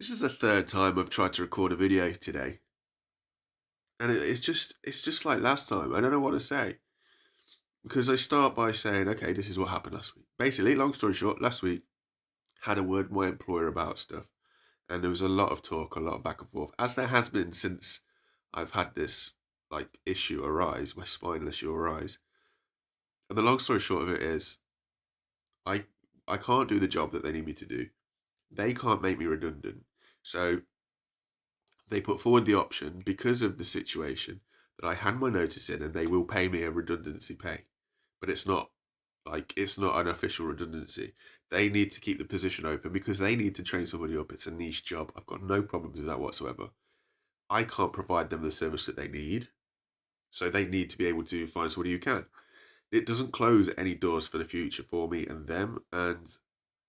This is the third time I've tried to record a video today, and it's just like last time. I don't know what to say because I start by saying, okay, this is what happened last week. Basically, long story short, last week had a word with my employer about stuff, and there was a lot of talk, a lot of back and forth, as there has been since I've had this issue arise, my spinal issue arise. And the long story short of it is, I I can't do the job that they need me to do. They can't make me redundant, so they put forward the option because of the situation that I hand my notice in and they will pay me a redundancy pay. But it's not an official redundancy. They need to keep the position open because they need to train somebody up. It's a niche job. I've got no problems with that whatsoever. I can't provide them the service that they need. So they need to be able to find somebody who can. It doesn't close any doors for the future for me and them. And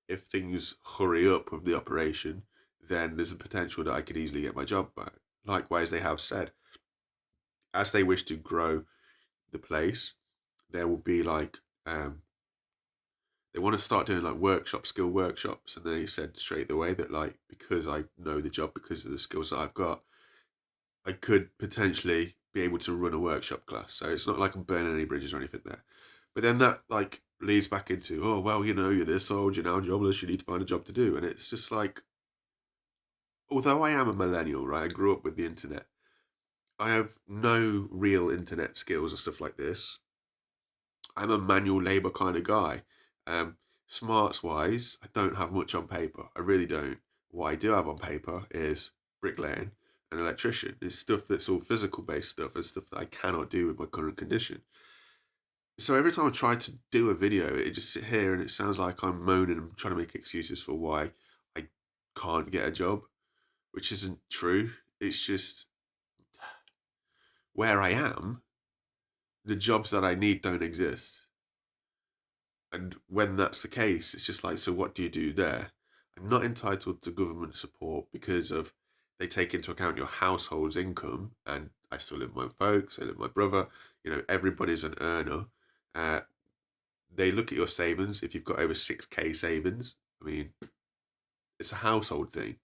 if things hurry up with the operation, then there's a potential that I could easily get my job back. Likewise, they have said, as they wish to grow the place, there will be they want to start doing like workshops, skill workshops, and they said straight away that because I know the job, because of the skills that I've got, I could potentially be able to run a workshop class. So it's not like I'm burning any bridges or anything there. But then that leads back into, oh well, you're this old, you're now jobless, you need to find a job to do, and it's just like, although I am a millennial, right? I grew up with the internet. I have no real internet skills or stuff like this. I'm a manual labour kind of guy. Smarts wise, I don't have much on paper. I really don't. What I do have on paper is bricklaying and electrician. It's stuff that's all physical based stuff and stuff that I cannot do with my current condition. So every time I try to do a video, it just sit here and it sounds like I'm moaning and trying to make excuses for why I can't get a job, which isn't true. It's just where I am, the jobs that I need don't exist. And when that's the case, it's just like, so what do you do there? I'm not entitled to government support because of they take into account your household's income, and I still live with my folks, I live with my brother. Everybody's an earner. Uh, they look at your savings. If you've got over 6k savings, I mean, it's a household thing.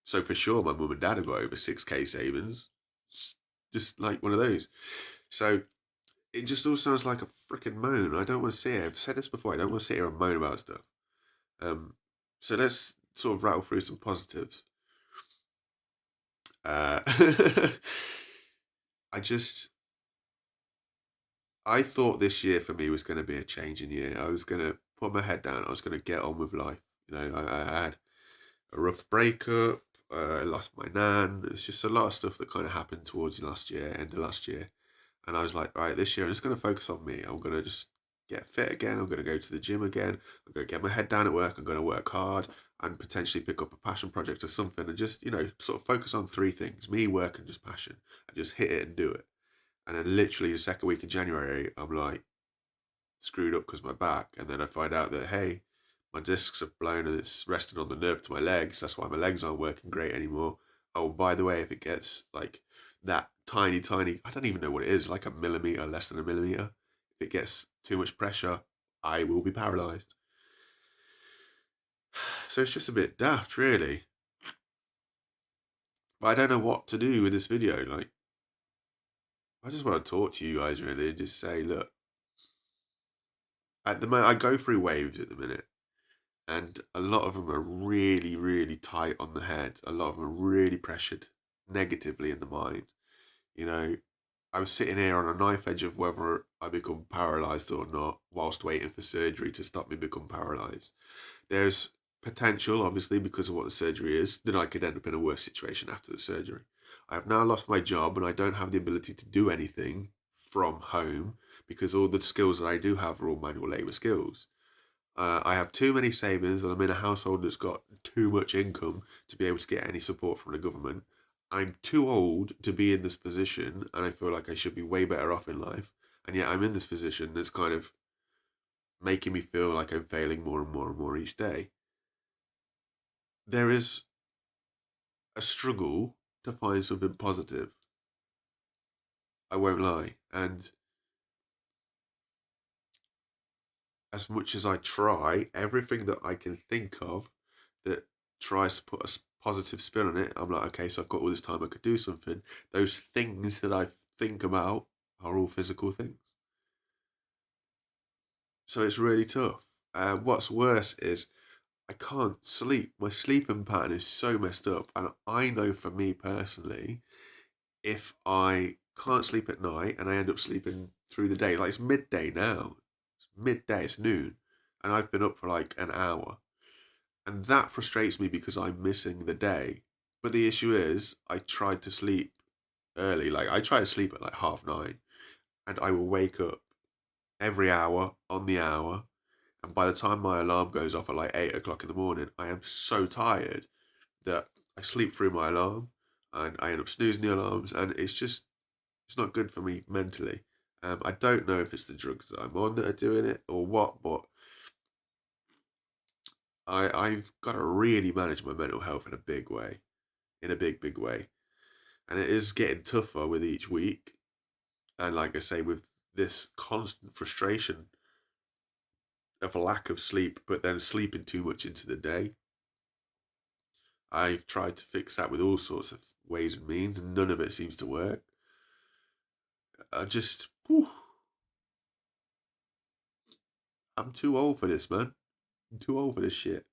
So for sure, my mum and dad have got over 6k savings. It's just like one of those. So it just all sounds like a freaking moan. I don't want to sit here. I've said this before. I don't want to sit here and moan about stuff. So let's sort of rattle through some positives. Uh, I just, I thought this year for me was going to be a changing year. I was going to put my head down. I was going to get on with life. I had a rough breakup. I lost my nan. It's just a lot of stuff that kind of happened towards last year, end of last year. And I was like, right, this year I'm just going to focus on me. I'm going to just get fit again. I'm going to go to the gym again. I'm going to get my head down at work. I'm going to work hard and potentially pick up a passion project or something and just, sort of focus on three things: me, work, and just passion. And just hit it and do it. And then literally the second week in January, I'm like screwed up because of my back. And then I find out that, hey, my discs have blown and it's resting on the nerve to my legs. That's why my legs aren't working great anymore. Oh, by the way, if it gets like that tiny, tiny, I don't even know what it is, like a millimeter, less than a millimeter, if it gets too much pressure, I will be paralyzed. So it's just a bit daft, really. But I don't know what to do with this video. I just want to talk to you guys, really, and just say, look, at the moment, I go through waves at the minute. And a lot of them are really, really tight on the head. A lot of them are really pressured negatively in the mind. You know, I was sitting here on a knife edge of whether I become paralyzed or not, whilst waiting for surgery to stop me become paralyzed. There's potential, obviously, because of what the surgery is, that I could end up in a worse situation after the surgery. I have now lost my job and I don't have the ability to do anything from home because all the skills that I do have are all manual labor skills. I have too many savings and I'm in a household that's got too much income to be able to get any support from the government. I'm too old to be in this position and I feel like I should be way better off in life. And yet I'm in this position that's kind of making me feel like I'm failing more and more and more each day. There is a struggle to find something positive. I won't lie. And as much as I try, everything that I can think of that tries to put a positive spin on it. I'm like, okay, so I've got all this time, I could do something. Those things that I think about are all physical things. So it's really tough. What's worse is I can't sleep. My sleeping pattern is so messed up. And I know for me personally, if I can't sleep at night and I end up sleeping through the day, like it's midday now, it's midday, it's noon, and I've been up for like an hour. And that frustrates me because I'm missing the day. But the issue is, I tried to sleep early. Like, I try to sleep at like 9:30, and I will wake up every hour on the hour. And by the time my alarm goes off at like 8 o'clock in the morning, I am so tired that I sleep through my alarm and I end up snoozing the alarms. And it's not good for me mentally. I don't know if it's the drugs that I'm on that are doing it or what, but I've got to really manage my mental health in a big way, in a big way. And it is getting tougher with each week. And like I say, with this constant frustration of a lack of sleep, but then sleeping too much into the day, I've tried to fix that with all sorts of ways and means, and none of it seems to work. Whew, I'm too old for this, man. I'm too old for this shit.